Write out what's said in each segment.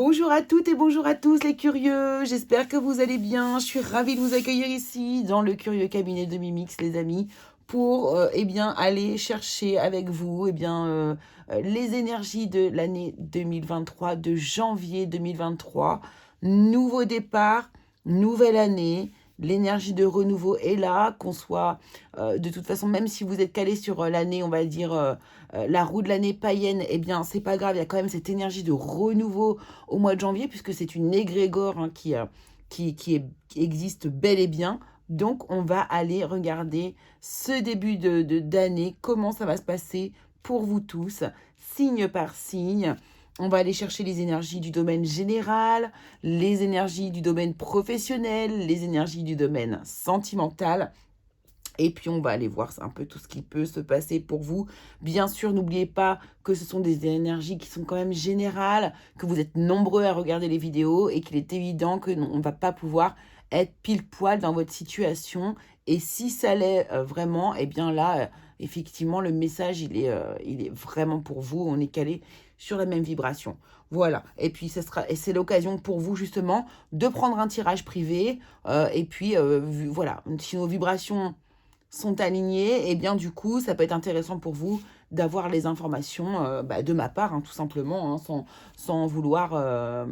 Bonjour à toutes et bonjour à tous les curieux, j'espère que vous allez bien. Je suis ravie de vous accueillir ici dans le curieux cabinet de Mimix, les amis, pour aller chercher avec vous les énergies de l'année 2023, de janvier 2023. Nouveau départ, nouvelle année. L'énergie de renouveau est là, qu'on soit de toute façon, même si vous êtes calé sur l'année, on va dire la roue de l'année païenne, eh bien c'est pas grave, il y a quand même cette énergie de renouveau au mois de janvier, puisque c'est une égrégore qui existe bel et bien. Donc, on va aller regarder ce début d'année, comment ça va se passer pour vous tous, signe par signe. On va aller chercher les énergies du domaine général, les énergies du domaine professionnel, les énergies du domaine sentimental. Et puis, on va aller voir un peu tout ce qui peut se passer pour vous. Bien sûr, n'oubliez pas que ce sont des énergies qui sont quand même générales, que vous êtes nombreux à regarder les vidéos et qu'il est évident qu'on ne va pas pouvoir être pile poil dans votre situation. Et si ça l'est vraiment, eh bien là, effectivement, le message, il est vraiment pour vous. On est calé sur la même vibration. Voilà. Et puis, c'est l'occasion pour vous, justement, de prendre un tirage privé. Voilà. Si nos vibrations sont alignés, et bien du coup, ça peut être intéressant pour vous d'avoir les informations de ma part, tout simplement, sans vouloir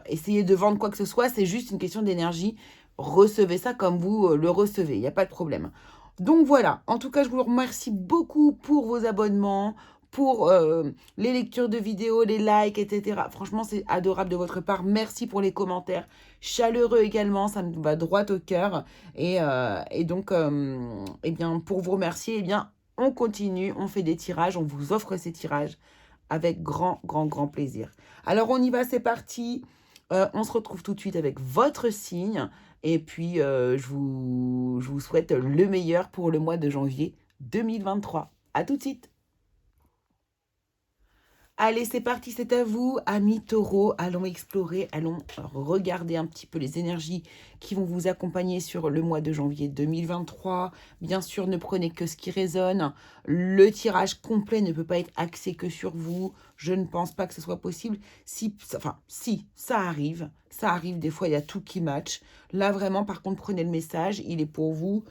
essayer de vendre quoi que ce soit. C'est juste une question d'énergie. Recevez ça comme vous le recevez, il n'y a pas de problème. Donc voilà, en tout cas, je vous remercie beaucoup pour vos abonnements, pour les lectures de vidéos, les likes, etc. Franchement, c'est adorable de votre part. Merci pour les commentaires chaleureux également, ça me va droit au cœur. Et donc, pour vous remercier, on continue, on fait des tirages, on vous offre ces tirages avec grand, grand, grand plaisir. Alors, on y va, c'est parti. On se retrouve tout de suite avec votre signe. Et puis, je vous souhaite le meilleur pour le mois de janvier 2023. À tout de suite. Allez, c'est parti, c'est à vous, amis taureaux. Allons explorer, allons regarder un petit peu les énergies qui vont vous accompagner sur le mois de janvier 2023. Bien sûr, ne prenez que ce qui résonne. Le tirage complet ne peut pas être axé que sur vous. Je ne pense pas que ce soit possible. Si, ça arrive. Ça arrive, des fois, il y a tout qui match. Là, vraiment, par contre, prenez le message. Il est pour vous.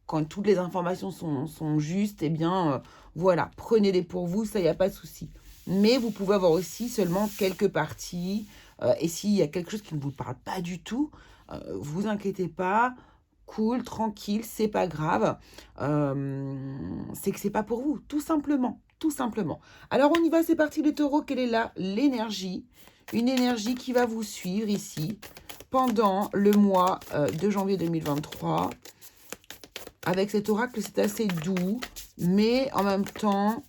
Quand toutes les informations sont justes, voilà, prenez-les pour vous, ça, il n'y a pas de souci. Mais vous pouvez avoir aussi seulement quelques parties. Et s'il y a quelque chose qui ne vous parle pas du tout, vous inquiétez pas, cool, tranquille, c'est pas grave. C'est que c'est pas pour vous, tout simplement, tout simplement. Alors on y va, c'est parti les taureaux, quelle est là l'énergie? Une énergie qui va vous suivre ici pendant le mois de janvier 2023. Avec cet oracle, c'est assez doux, mais en même temps,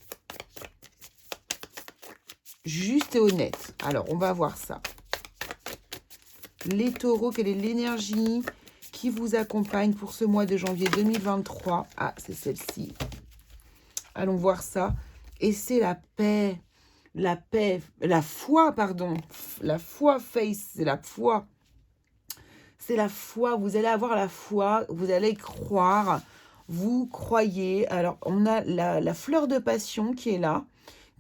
juste et honnête. Alors, on va voir ça. Les taureaux, quelle est l'énergie qui vous accompagne pour ce mois de janvier 2023? Ah, c'est celle-ci. Allons voir ça. Et c'est la paix. La foi, pardon. La foi, face, c'est la foi. C'est la foi, vous allez avoir la foi, vous allez croire, vous croyez. Alors, on a la fleur de passion qui est là,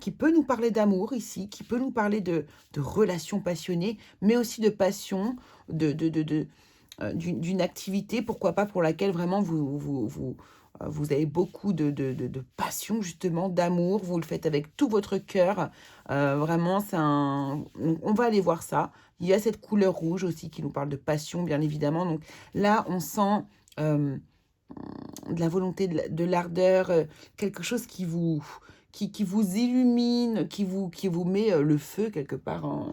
qui peut nous parler d'amour ici, qui peut nous parler de relations passionnées, mais aussi de passion, d'une activité, pourquoi pas, pour laquelle vraiment vous avez beaucoup de passion, justement, d'amour. Vous le faites avec tout votre cœur. Vraiment, on va aller voir ça. Il y a cette couleur rouge aussi qui nous parle de passion, bien évidemment. Donc là, on sent de la volonté, de l'ardeur, quelque chose qui vous illumine, qui vous met le feu quelque part.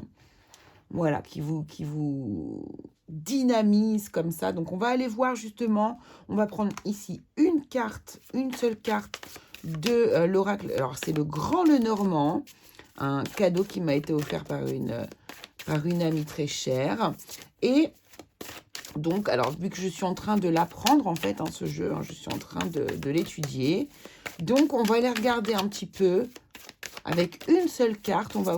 Voilà, qui vous dynamise comme ça. Donc, on va aller voir justement, on va prendre ici une seule carte de l'oracle. Alors, c'est le Grand Lenormand, un cadeau qui m'a été offert par une amie très chère. Et donc, alors, vu que je suis en train de l'apprendre, en fait, ce jeu, je suis en train de l'étudier. Donc, on va aller regarder un petit peu. Avec une seule carte, on va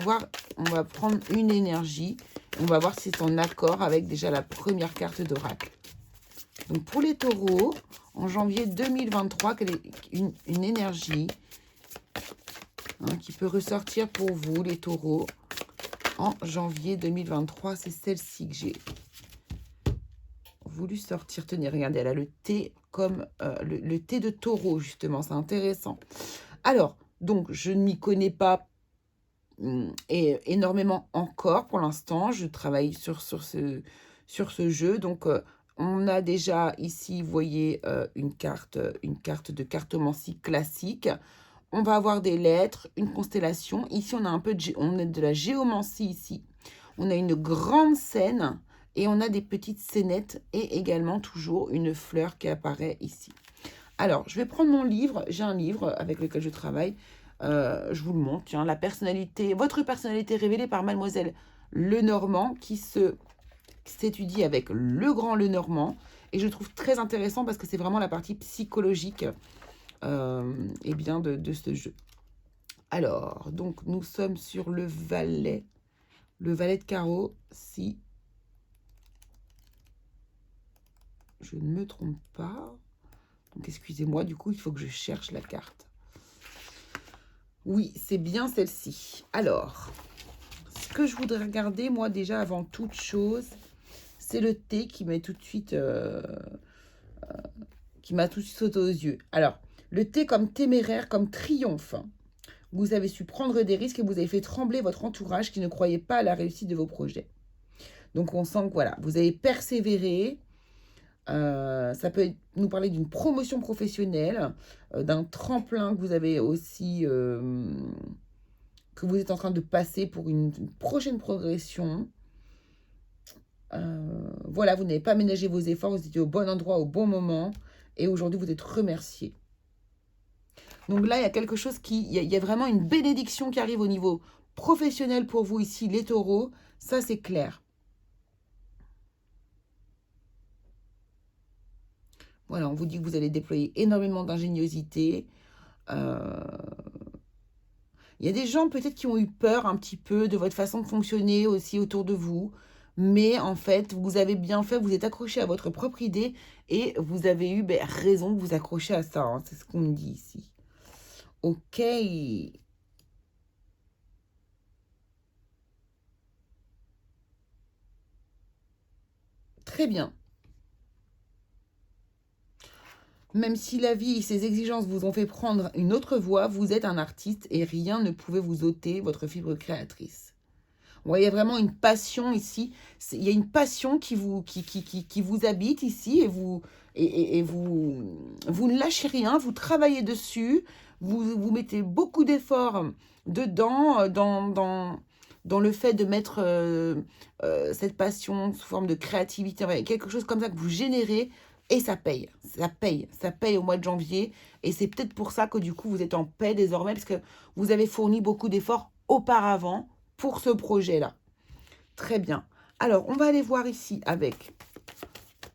prendre une énergie. On va voir si c'est en accord avec déjà la première carte d'oracle. Donc, pour les taureaux, en janvier 2023, quelle est une énergie qui peut ressortir pour vous, les taureaux, en janvier 2023. C'est celle-ci que j'ai voulu sortir. Tenez, regardez, elle a le thé comme le thé de taureau, justement. C'est intéressant. Alors, donc, je ne m'y connais pas énormément encore pour l'instant. Je travaille sur ce jeu. Donc, on a déjà ici, vous voyez, une carte de cartomancie classique. On va avoir des lettres, une constellation. Ici, on a on a de la géomancie ici. On a une grande scène et on a des petites scénettes et également toujours une fleur qui apparaît ici. Alors, je vais prendre mon livre. J'ai un livre avec lequel je travaille. Je vous le montre. Tiens, votre personnalité révélée par Mademoiselle Lenormand qui s'étudie avec le grand Lenormand. Et je le trouve très intéressant parce que c'est vraiment la partie psychologique eh bien de ce jeu. Alors, donc, nous sommes sur le valet de carreau, si je ne me trompe pas. Donc, excusez-moi, du coup, il faut que je cherche la carte. Oui, c'est bien celle-ci. Alors, ce que je voudrais regarder, moi, déjà, avant toute chose, c'est le thé qui m'a tout de suite sauté aux yeux. Alors, le thé comme téméraire, comme triomphe. Vous avez su prendre des risques et vous avez fait trembler votre entourage qui ne croyait pas à la réussite de vos projets. Donc, on sent que voilà, vous avez persévéré. Ça peut nous parler d'une promotion professionnelle, d'un tremplin que vous avez aussi, que vous êtes en train de passer pour une prochaine progression. Voilà, vous n'avez pas ménagé vos efforts, vous étiez au bon endroit au bon moment et aujourd'hui vous êtes remercié. Donc là, il y a quelque chose il y a vraiment une bénédiction qui arrive au niveau professionnel pour vous ici, les taureaux. Ça, c'est clair. Voilà, on vous dit que vous allez déployer énormément d'ingéniosité. Il y a des gens peut-être qui ont eu peur un petit peu de votre façon de fonctionner aussi autour de vous. Mais en fait, vous avez bien fait, vous êtes accroché à votre propre idée et vous avez eu raison de vous accrocher à ça. Hein, c'est ce qu'on me dit ici. Ok. Très bien. Même si la vie et ses exigences vous ont fait prendre une autre voie, vous êtes un artiste et rien ne pouvait vous ôter votre fibre créatrice. Vous voyez vraiment une passion ici. Il y a une passion qui vous habite ici et vous ne lâchez rien, vous travaillez dessus, vous mettez beaucoup d'efforts dedans, dans le fait de mettre cette passion sous forme de créativité, quelque chose comme ça que vous générez. Et ça paye, ça paye au mois de janvier. Et c'est peut-être pour ça que du coup, vous êtes en paix désormais, parce que vous avez fourni beaucoup d'efforts auparavant pour ce projet-là. Très bien. Alors, on va aller voir ici avec,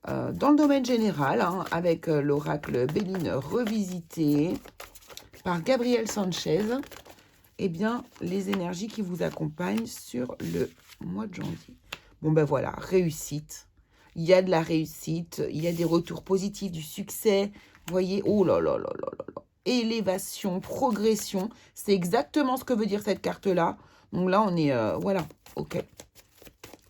dans le domaine général, hein, avec l'oracle Béline revisité par Gabriel Sanchez, eh bien, les énergies qui vous accompagnent sur le mois de janvier. Bon, ben voilà, réussite. Il y a de la réussite, il y a des retours positifs, du succès. Vous voyez, oh là là là là là là. Élévation, progression. C'est exactement ce que veut dire cette carte-là. Donc là, on est, voilà, ok.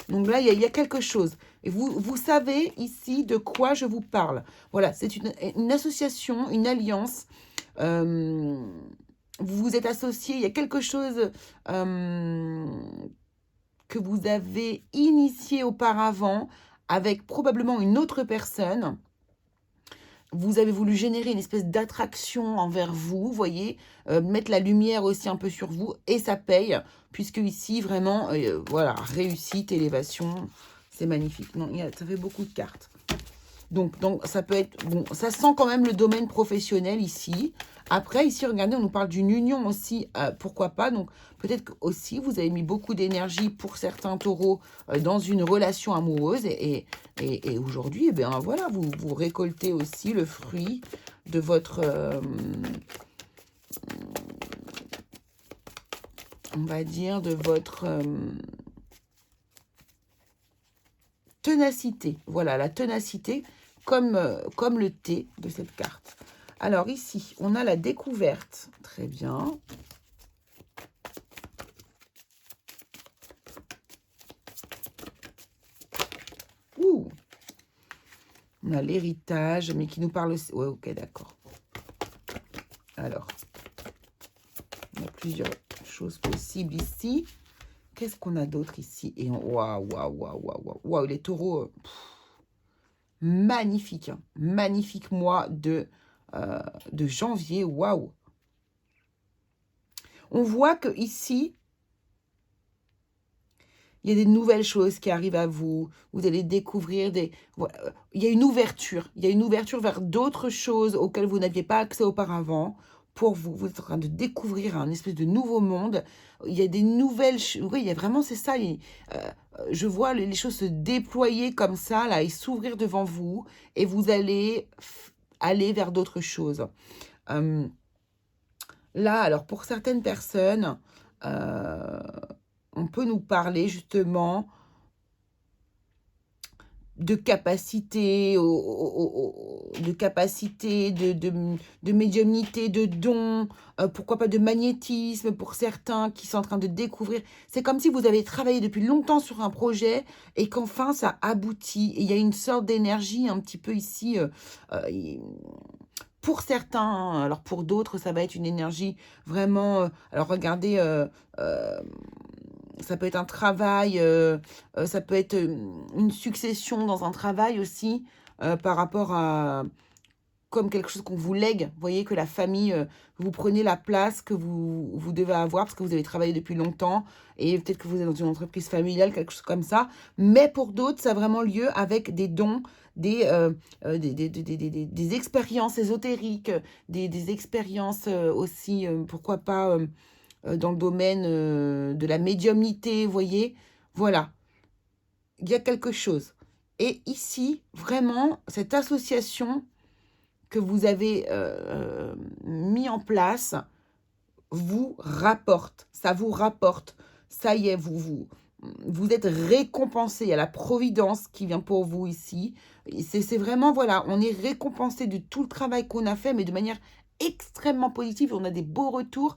Donc là, il y a quelque chose. Et vous savez ici de quoi je vous parle. Voilà, c'est une association, une alliance. Vous vous êtes associés, il y a quelque chose que vous avez initié auparavant avec probablement une autre personne. Vous avez voulu générer une espèce d'attraction envers vous, voyez, mettre la lumière aussi un peu sur vous, et ça paye, puisque ici, vraiment, voilà, réussite, élévation, c'est magnifique. Non, ça fait beaucoup de cartes. Donc, ça peut être, bon, ça sent quand même le domaine professionnel ici. Après, ici, regardez, on nous parle d'une union aussi, pourquoi pas. Donc, peut-être que aussi vous avez mis beaucoup d'énergie pour certains taureaux dans une relation amoureuse. Et aujourd'hui, eh bien, voilà, vous récoltez aussi le fruit de votre, on va dire, de votre ténacité. Voilà, la ténacité, comme le thé de cette carte. Alors ici, on a la découverte. Très bien. On a l'héritage, mais qui nous parle aussi... Ouais, ok, d'accord. Alors, il y a plusieurs choses possibles ici. Qu'est-ce qu'on a d'autre ici? Et waouh, waouh, waouh, waouh, waouh, les taureaux, magnifique, hein. Magnifique mois de janvier, waouh. On voit que ici, il y a des nouvelles choses qui arrivent à vous. Vous allez découvrir des... Il y a une ouverture. Il y a une ouverture vers d'autres choses auxquelles vous n'aviez pas accès auparavant. Pour vous, vous êtes en train de découvrir un espèce de nouveau monde. Il y a des nouvelles... Oui, il y a vraiment, c'est ça. Je vois les choses se déployer comme ça, là, et s'ouvrir devant vous. Et vous allez aller vers d'autres choses. Là, alors, pour certaines personnes... on peut nous parler justement de capacité, de médiumnité, de dons, pourquoi pas de magnétisme pour certains qui sont en train de découvrir. C'est comme si vous avez travaillé depuis longtemps sur un projet et qu'enfin ça aboutit. Et il y a une sorte d'énergie un petit peu ici... pour certains, alors pour d'autres, ça va être une énergie vraiment... alors regardez... ça peut être un travail, ça peut être une succession dans un travail aussi, par rapport à comme quelque chose qu'on vous lègue. Vous voyez que la famille, vous prenez la place que vous devez avoir parce que vous avez travaillé depuis longtemps et peut-être que vous êtes dans une entreprise familiale, quelque chose comme ça. Mais pour d'autres, ça a vraiment lieu avec des dons, des expériences ésotériques, des expériences aussi, pourquoi pas... dans le domaine de la médiumnité, vous voyez. Voilà, il y a quelque chose. Et ici, vraiment, cette association que vous avez mis en place vous rapporte. Ça vous rapporte. Ça y est, vous êtes récompensé. Il y a la providence qui vient pour vous ici. C'est vraiment, voilà, on est récompensé de tout le travail qu'on a fait, mais de manière extrêmement positive. On a des beaux retours.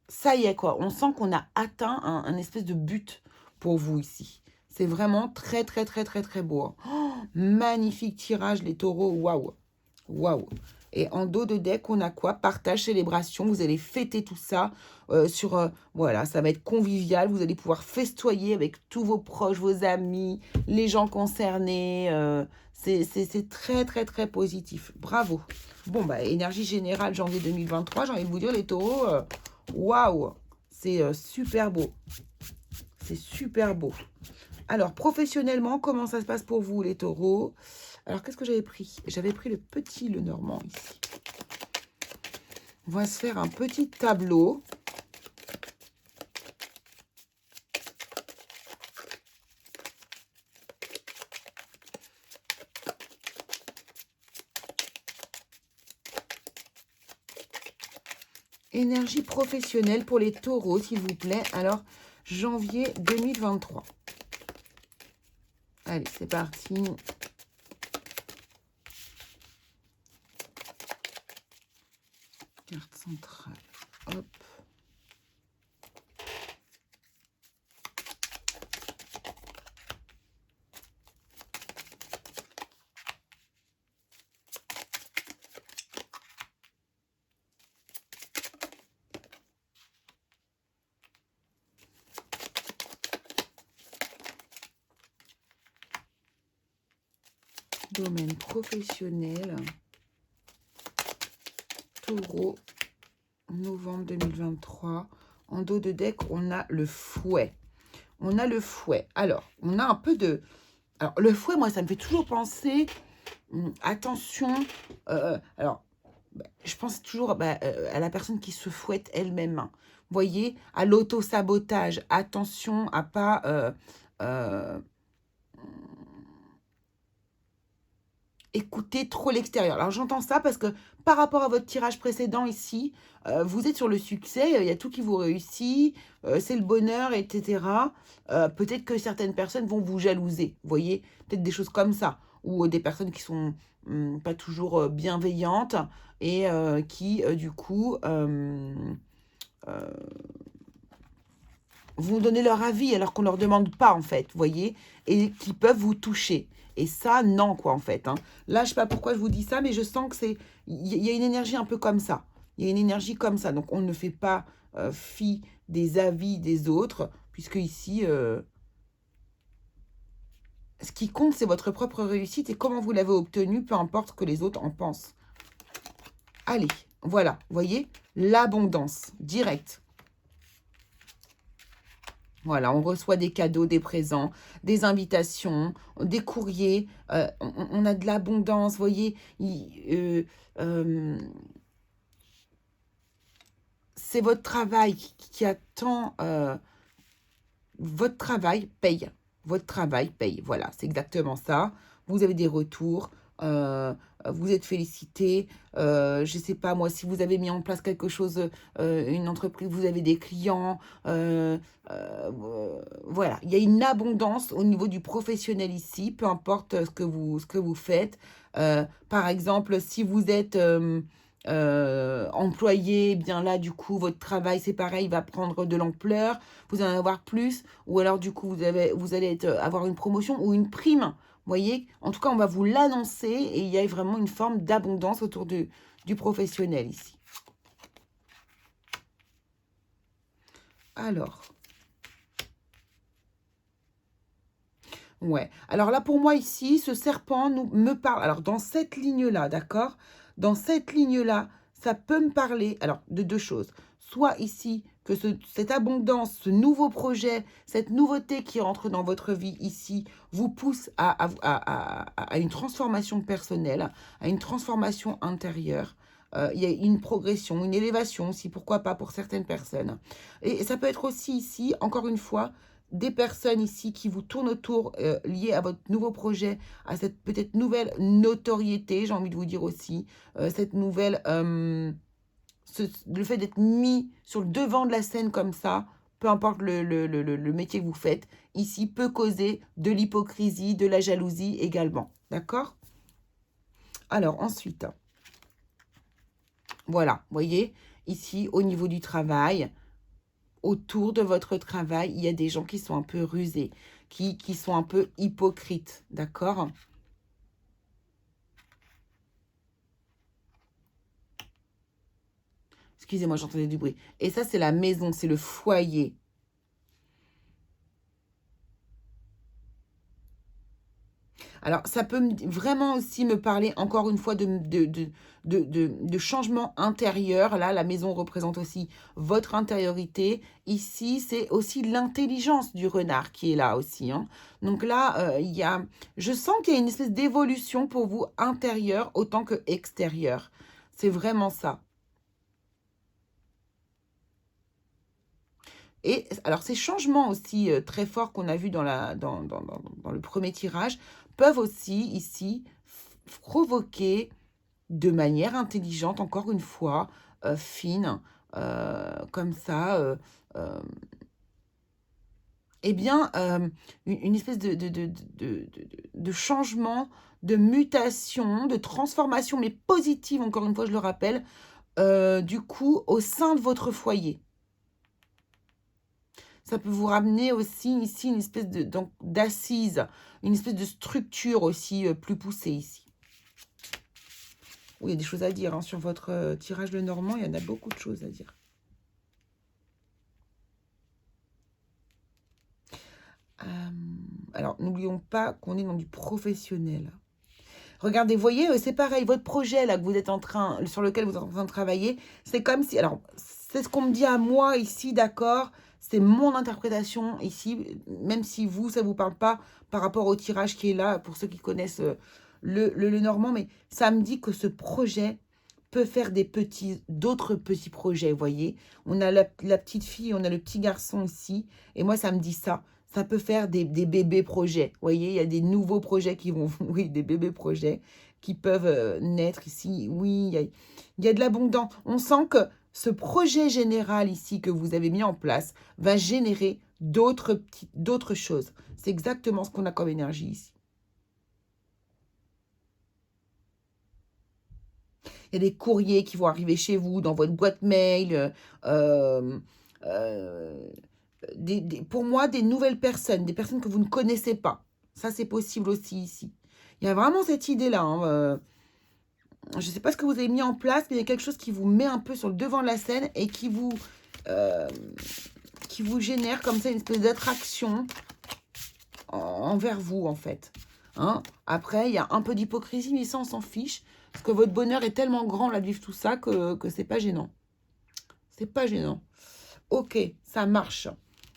Ça y est, quoi. On sent qu'on a atteint un espèce de but pour vous ici. C'est vraiment très, très, très, très, très beau, hein. Oh, magnifique tirage, les taureaux. Waouh. Waouh. Et en dos de deck, on a quoi? Partage, célébration. Vous allez fêter tout ça voilà, ça va être convivial. Vous allez pouvoir festoyer avec tous vos proches, vos amis, les gens concernés. C'est très, très, très positif. Bravo. Bon, bah, énergie générale janvier 2023. J'ai envie de vous dire, les taureaux, waouh, c'est super beau. C'est super beau. Alors, professionnellement, comment ça se passe pour vous, les taureaux? Alors, qu'est-ce que j'avais pris? J'avais pris le petit Lenormand ici. On va se faire un petit tableau. Énergie professionnelle pour les taureaux, s'il vous plaît. Alors, janvier 2023. Allez, c'est parti. Carte centrale. Hop. Domaine professionnel. Taureau, novembre 2023. En dos de deck, on a le fouet. On a le fouet. Alors, on a un peu de... Alors, le fouet, moi, ça me fait toujours penser... attention. Alors, je pense toujours à la personne qui se fouette elle-même. Hein. Vous voyez, à l'auto-sabotage. Attention à pas... écoutez trop l'extérieur. Alors j'entends ça parce que par rapport à votre tirage précédent ici, vous êtes sur le succès, il y a tout qui vous réussit, c'est le bonheur, etc. Peut-être que certaines personnes vont vous jalouser, vous voyez, peut-être des choses comme ça, ou des personnes qui sont pas toujours bienveillantes et qui du coup vont donner leur avis alors qu'on ne leur demande pas, en fait, vous voyez, et qui peuvent vous toucher. Et ça, non, quoi, en fait. Hein. Là, je ne sais pas pourquoi je vous dis ça, mais je sens que c'est... Il y a une énergie un peu comme ça. Il y a une énergie comme ça. Donc, on ne fait pas fi des avis des autres, puisque ici, ce qui compte, c'est votre propre réussite et comment vous l'avez obtenue, peu importe ce que les autres en pensent. Allez, voilà, vous voyez, l'abondance, direct. Voilà, on reçoit des cadeaux, des présents, des invitations, des courriers. On a de l'abondance, vous voyez. C'est votre travail qui attend. Votre travail paye. Votre travail paye. Voilà, c'est exactement ça. Vous avez des retours. Vous êtes félicité. Je ne sais pas, moi, si vous avez mis en place quelque chose, une entreprise, vous avez des clients. Voilà, il y a une abondance au niveau du professionnel ici, peu importe ce que vous faites. Par exemple, si vous êtes employé, eh bien là, du coup, votre travail, c'est pareil, va prendre de l'ampleur, vous en avoir plus, ou alors, du coup, vous allez avoir une promotion ou une prime. Vous voyez, en tout cas, on va vous l'annoncer et il y a vraiment une forme d'abondance autour du professionnel ici. Alors, ouais. Alors là, pour moi, ici, ce serpent me parle. Alors, dans cette ligne-là, d'accord? Dans cette ligne-là, ça peut me parler, alors, de deux choses. Soit ici, que cette abondance, ce nouveau projet, cette nouveauté qui entre dans votre vie ici, vous pousse à une transformation personnelle, à une transformation intérieure. Il y a une progression, une élévation aussi, pourquoi pas pour certaines personnes. Et ça peut être aussi ici, encore une fois, des personnes ici qui vous tournent autour liées à votre nouveau projet, à cette peut-être nouvelle notoriété, j'ai envie de vous dire aussi, cette nouvelle, le fait d'être mis sur le devant de la scène comme ça, peu importe le métier que vous faites, ici peut causer de l'hypocrisie, de la jalousie également. D'accord? Alors ensuite, voilà, vous voyez, ici au niveau du travail, autour de votre travail, il y a des gens qui sont un peu rusés, qui sont un peu hypocrites, d'accord? Excusez-moi, j'entendais du bruit. Et ça, c'est la maison, c'est le foyer. Alors, ça peut vraiment aussi me parler, encore une fois, de changement intérieur. Là, la maison représente aussi votre intériorité. Ici, c'est aussi l'intelligence du renard qui est là aussi. Hein. Donc là, je sens qu'il y a une espèce d'évolution pour vous intérieure autant que extérieure. C'est vraiment ça. Et alors, ces changements aussi très forts qu'on a vus dans le premier tirage peuvent aussi, ici, provoquer de manière intelligente, encore une fois, fine, comme ça, eh bien, une espèce de changement, de mutation, de transformation, mais positive, encore une fois, je le rappelle, du coup, au sein de votre foyer. Ça peut vous ramener aussi ici une espèce d'assise, une espèce de structure aussi plus poussée ici. Oui, il y a des choses à dire hein, sur votre tirage de Normand, il y en a beaucoup de choses à dire. Alors, n'oublions pas qu'on est dans du professionnel. Regardez, vous voyez, c'est pareil, votre projet là que vous êtes sur lequel vous êtes en train de travailler, c'est comme si, alors, c'est ce qu'on me dit à moi ici, d'accord? C'est mon interprétation ici, même si vous, ça ne vous parle pas par rapport au tirage qui est là, pour ceux qui connaissent le normand, mais ça me dit que ce projet peut faire d'autres petits projets, vous voyez. On a la petite fille, on a le petit garçon ici, et moi, ça me dit ça. Ça peut faire des bébés projets. Vous voyez, il y a des nouveaux projets qui vont... Oui, des bébés projets qui peuvent naître ici. Oui, il y a de l'abondance. On sent que ce projet général ici que vous avez mis en place va générer d'autres choses. C'est exactement ce qu'on a comme énergie ici. Il y a des courriers qui vont arriver chez vous, dans votre boîte mail. pour moi, des nouvelles personnes, des personnes que vous ne connaissez pas. Ça, c'est possible aussi ici. Il y a vraiment cette idée-là. Hein, je ne sais pas ce que vous avez mis en place, mais il y a quelque chose qui vous met un peu sur le devant de la scène et qui vous génère comme ça une espèce d'attraction envers vous, en fait. Hein. Après, il y a un peu d'hypocrisie, mais ça, on s'en fiche. Parce que votre bonheur est tellement grand là de vivre tout ça que c'est pas gênant. C'est pas gênant. Ok, ça marche.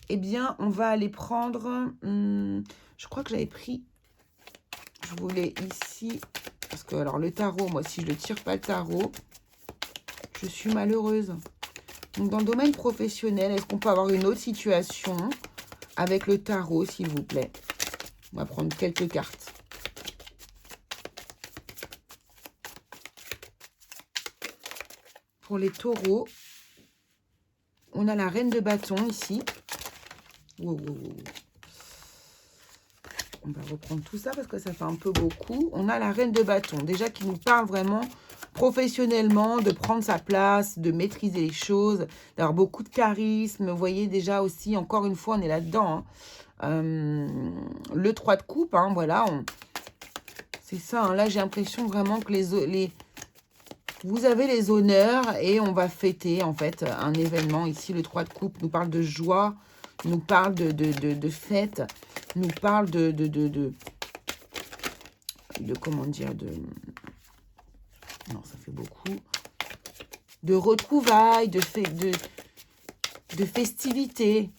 Eh bien, on va aller prendre... je crois que j'avais pris... Je voulais ici... Parce que, alors, le tarot, moi, si je ne tire pas le tarot, je suis malheureuse. Donc, dans le domaine professionnel, est-ce qu'on peut avoir une autre situation avec le tarot, s'il vous plaît? On va prendre quelques cartes. Pour les taureaux, on a la reine de bâton ici. Wow, wow, wow. On va reprendre tout ça parce que ça fait un peu beaucoup. On a la reine de bâton, déjà qui nous parle vraiment professionnellement, de prendre sa place, de maîtriser les choses, d'avoir beaucoup de charisme. Vous voyez déjà aussi, encore une fois, on est là-dedans. Hein. Le 3 de coupe, hein, voilà. C'est ça, hein, là j'ai l'impression vraiment que vous avez les honneurs et on va fêter en fait un événement. Ici, le 3 de coupe nous parle de joie, nous parle de fête, nous parle de comment dire, non, ça fait beaucoup. De retrouvailles, de festivités.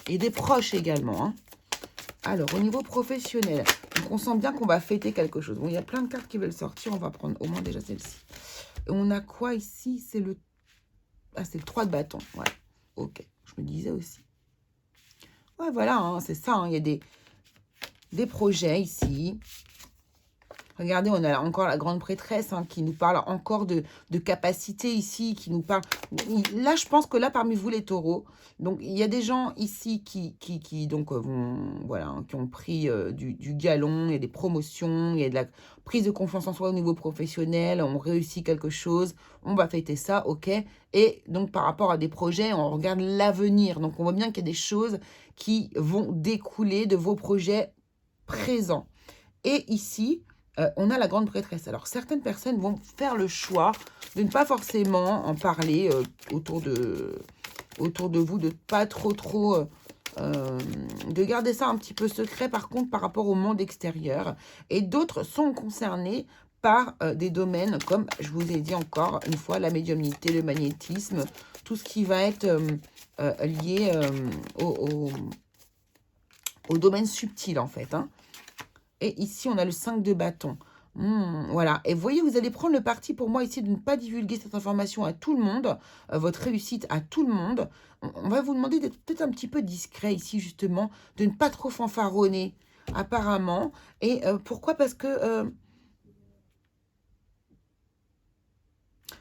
Et des proches également. Hein. Alors, au niveau professionnel, donc on sent bien qu'on va fêter quelque chose. Bon, il y a plein de cartes qui veulent sortir. On va prendre au moins déjà celle-ci. On a quoi ici? C'est le... Ah, c'est le 3 de bâton. Ouais, ok. Je me disais aussi. Ouais, voilà, hein, c'est ça. Hein. Il y a des projets ici. Regardez, on a encore la grande prêtresse hein, qui nous parle encore de capacité ici, qui nous parle... Là, je pense que là, parmi vous, les taureaux, donc il y a des gens ici qui donc, voilà, hein, qui ont pris du galon, il y a des promotions, il y a de la prise de confiance en soi au niveau professionnel, on réussit quelque chose, on va fêter ça, ok. Et donc, par rapport à des projets, on regarde l'avenir. Donc, on voit bien qu'il y a des choses qui vont découler de vos projets présents. Et ici... on a la grande prêtresse. Alors, certaines personnes vont faire le choix de ne pas forcément en parler autour de vous, de pas trop, de garder ça un petit peu secret, par contre, par rapport au monde extérieur. Et d'autres sont concernés par des domaines comme, je vous ai dit encore une fois, la médiumnité, le magnétisme, tout ce qui va être lié au domaine subtil, en fait, hein. Et ici, on a le 5 de bâton. Voilà. Et vous voyez, vous allez prendre le parti pour moi ici de ne pas divulguer cette information à tout le monde, votre réussite à tout le monde. On va vous demander d'être peut-être un petit peu discret ici, justement, de ne pas trop fanfaronner, apparemment. Et pourquoi? Parce que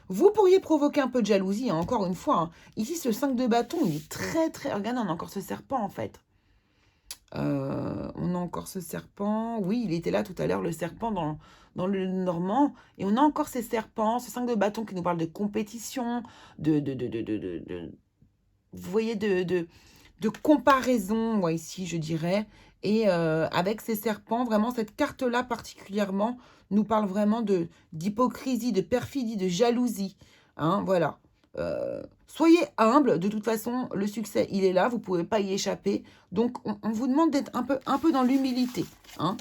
vous pourriez provoquer un peu de jalousie, hein, encore une fois. Hein. Ici, ce 5 de bâton, il est très, très... Regardez, on a encore ce serpent, en fait. On a encore ce serpent. Oui, il était là tout à l'heure, le serpent dans le Normand. Et on a encore ces serpents, ce 5 de bâton qui nous parle de compétition, vous voyez, de comparaison, moi, ici, je dirais. Et avec ces serpents, vraiment, cette carte-là particulièrement nous parle vraiment d'hypocrisie, de perfidie, de jalousie. Hein, voilà. Soyez humble, de toute façon, le succès, il est là, vous ne pouvez pas y échapper. Donc, on vous demande d'être un peu dans l'humilité. Hein.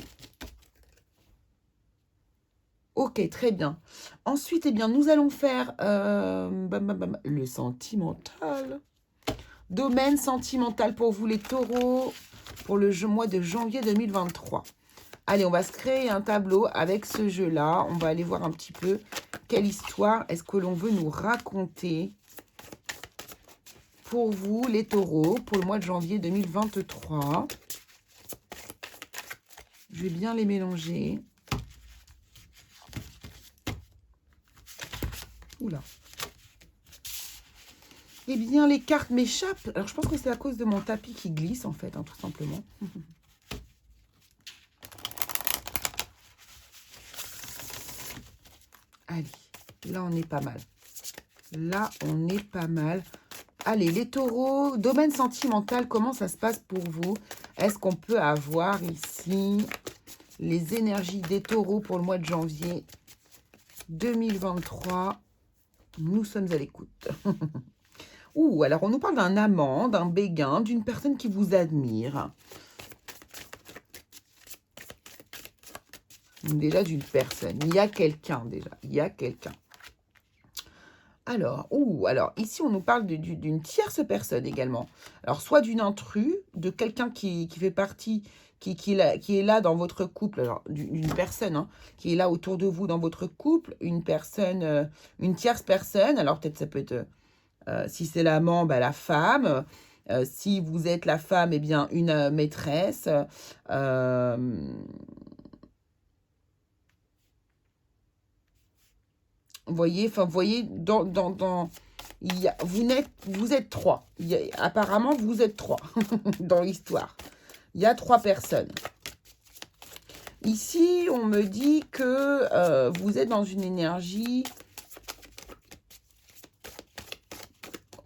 Ok, très bien. Ensuite, eh bien, nous allons faire le sentimental. Domaine sentimental pour vous, les taureaux, pour le mois de janvier 2023. Allez, on va se créer un tableau avec ce jeu-là. On va aller voir un petit peu quelle histoire est-ce que l'on veut nous raconter pour vous, les taureaux, pour le mois de janvier 2023. Je vais bien les mélanger. Oula. Eh bien, les cartes m'échappent. Alors, je pense que c'est à cause de mon tapis qui glisse, en fait, hein, tout simplement. Allez, là, on est pas mal. Là, on est pas mal. Allez, les taureaux, domaine sentimental, comment ça se passe pour vous? Est-ce qu'on peut avoir ici les énergies des taureaux pour le mois de janvier 2023? Nous sommes à l'écoute. Ouh, alors on nous parle d'un amant, d'un béguin, d'une personne qui vous admire. Déjà d'une personne. Il y a quelqu'un déjà. Il y a quelqu'un. Alors, alors ici on nous parle d'une tierce personne également. Alors, soit d'une intrus, de quelqu'un qui fait partie, qui est là dans votre couple, alors d'une personne hein, qui est là autour de vous dans votre couple, une personne, une tierce personne. Alors, peut-être ça peut être, si c'est l'amant, bah, la femme. Si vous êtes la femme, eh bien, une maîtresse. Vous voyez, enfin, vous voyez, vous êtes trois. Apparemment, vous êtes trois dans l'histoire. Il y a trois personnes. Ici, on me dit que vous êtes dans une énergie.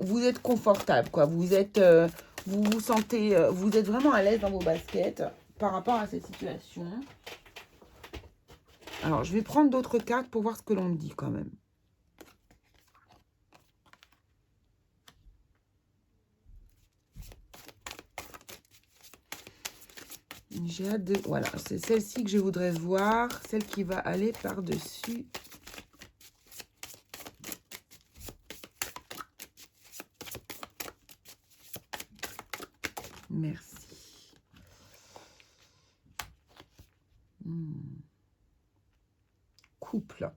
Vous êtes confortable, quoi. Vous vous sentez, vous êtes vraiment à l'aise dans vos baskets par rapport à cette situation. Alors, je vais prendre d'autres cartes pour voir ce que l'on me dit quand même. J'ai hâte de... Voilà, c'est celle-ci que je voudrais voir. Celle qui va aller par-dessus. Merci. Couple.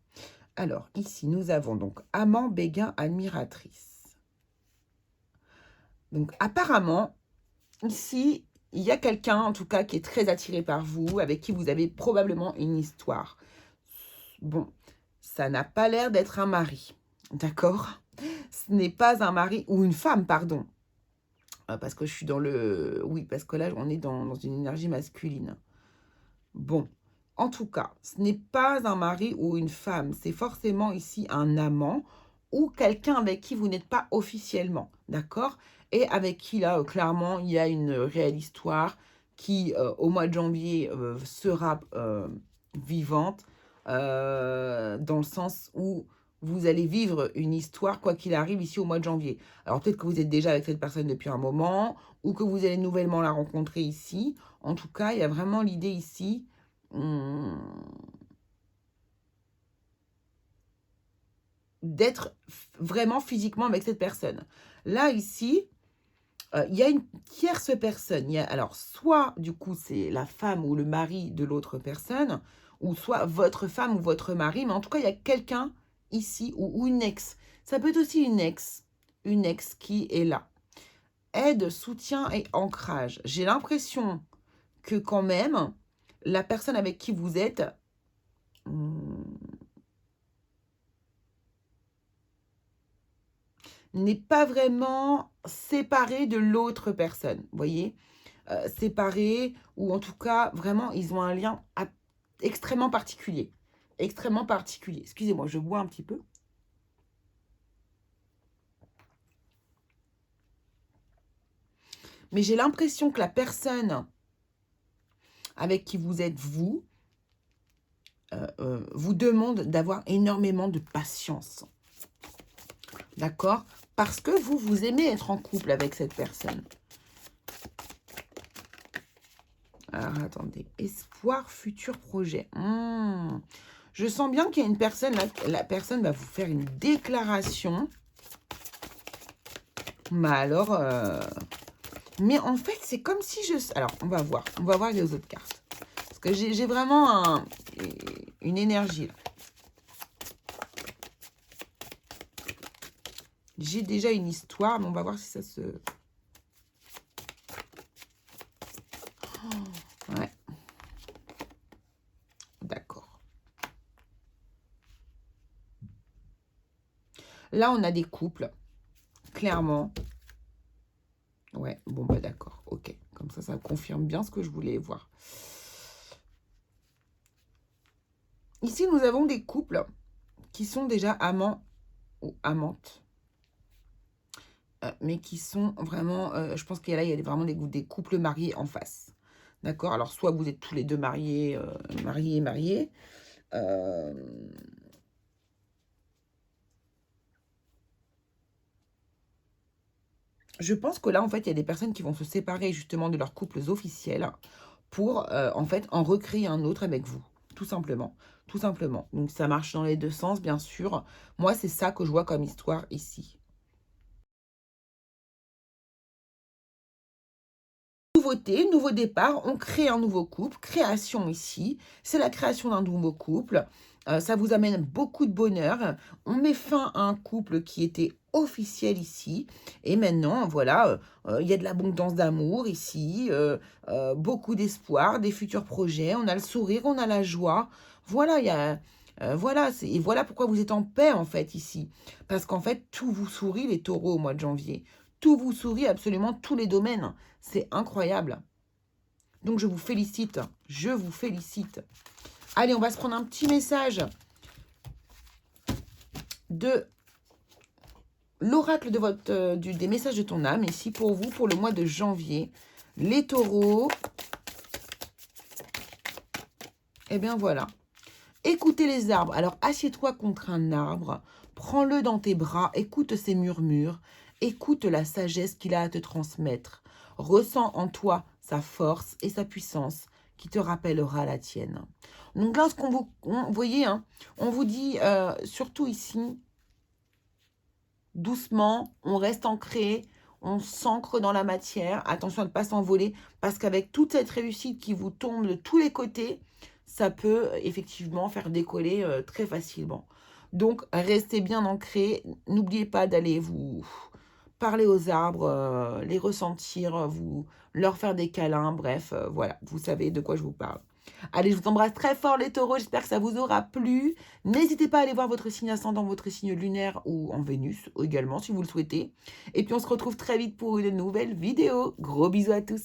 Alors, ici, nous avons donc amant, béguin, admiratrice. Donc, apparemment, ici, il y a quelqu'un, en tout cas, qui est très attiré par vous, avec qui vous avez probablement une histoire. Bon, ça n'a pas l'air d'être un mari, d'accord? Ce n'est pas un mari, ou une femme, pardon. Parce que je suis dans le... Oui, parce que là, on est dans une énergie masculine. Bon, en tout cas, ce n'est pas un mari ou une femme. C'est forcément ici un amant ou quelqu'un avec qui vous n'êtes pas officiellement, d'accord? Et avec qui, là, clairement, il y a une réelle histoire qui, au mois de janvier, sera vivante, dans le sens où vous allez vivre une histoire, quoi qu'il arrive, ici au mois de janvier. Alors, peut-être que vous êtes déjà avec cette personne depuis un moment, ou que vous allez nouvellement la rencontrer ici. En tout cas, il y a vraiment l'idée ici d'être vraiment physiquement avec cette personne. Là, ici, il y a une tierce personne. Alors, soit, du coup, c'est la femme ou le mari de l'autre personne, ou soit votre femme ou votre mari, mais en tout cas, il y a quelqu'un ici, ou une ex. Ça peut être aussi une ex qui est là. Aide, soutien et ancrage. J'ai l'impression que quand même, la personne avec qui vous êtes n'est pas vraiment séparée de l'autre personne, vous voyez, séparée, ou en tout cas, vraiment, ils ont un lien extrêmement particulier. Extrêmement particulier. Excusez-moi, je bois un petit peu. Mais j'ai l'impression que la personne avec qui vous êtes, vous demande d'avoir énormément de patience. D'accord? Parce que vous aimez être en couple avec cette personne. Alors, attendez. Espoir, futur projet. Je sens bien qu'il y a une personne, là, la personne va vous faire une déclaration. Mais alors... Mais en fait, c'est comme si je... Alors, on va voir. On va voir les autres cartes. Parce que j'ai vraiment une énergie, là. J'ai déjà une histoire, mais on va voir si ça se... Oh, ouais. D'accord. Là, on a des couples. Clairement. Ouais, bon, bah d'accord. Ok. Comme ça confirme bien ce que je voulais voir. Ici, nous avons des couples qui sont déjà amants ou amantes. mais qui sont vraiment, je pense qu'il y a là, il y a vraiment des couples mariés en face. D'accord? Alors, soit vous êtes tous les deux mariés, mariés. Je pense que là, en fait, il y a des personnes qui vont se séparer justement de leurs couples officiels pour, en fait, en recréer un autre avec vous. Tout simplement. Tout simplement. Donc, ça marche dans les deux sens, bien sûr. Moi, c'est ça que je vois comme histoire ici. Nouveauté, nouveau départ, on crée un nouveau couple, création ici, c'est la création d'un nouveau couple, ça vous amène beaucoup de bonheur, on met fin à un couple qui était officiel ici, et maintenant, voilà, il y a de l'abondance d'amour ici, beaucoup d'espoir, des futurs projets, on a le sourire, on a la joie, voilà, il y a... voilà, et voilà pourquoi vous êtes en paix en fait ici. Parce qu'en fait, tout vous sourit les taureaux au mois de janvier. Tout vous sourit, absolument tous les domaines. C'est incroyable. Donc, je vous félicite. Je vous félicite. Allez, on va se prendre un petit message de l'oracle de des messages de ton âme, ici pour vous, pour le mois de janvier. Les taureaux. Eh bien, voilà. Écoutez les arbres. Alors, assieds-toi contre un arbre. Prends-le dans tes bras. Écoute ses murmures. Écoute la sagesse qu'il a à te transmettre. Ressens en toi sa force et sa puissance qui te rappellera la tienne. Donc là, vous voyez, hein, on vous dit, surtout ici, doucement, on reste ancré, on s'ancre dans la matière. Attention à ne pas s'envoler, parce qu'avec toute cette réussite qui vous tombe de tous les côtés, ça peut effectivement faire décoller très facilement. Donc, restez bien ancré. N'oubliez pas d'aller vous parler aux arbres, les ressentir, leur faire des câlins. Bref, voilà, vous savez de quoi je vous parle. Allez, je vous embrasse très fort les taureaux, j'espère que ça vous aura plu. N'hésitez pas à aller voir votre signe ascendant, votre signe lunaire ou en Vénus également si vous le souhaitez. Et puis on se retrouve très vite pour une nouvelle vidéo. Gros bisous à tous.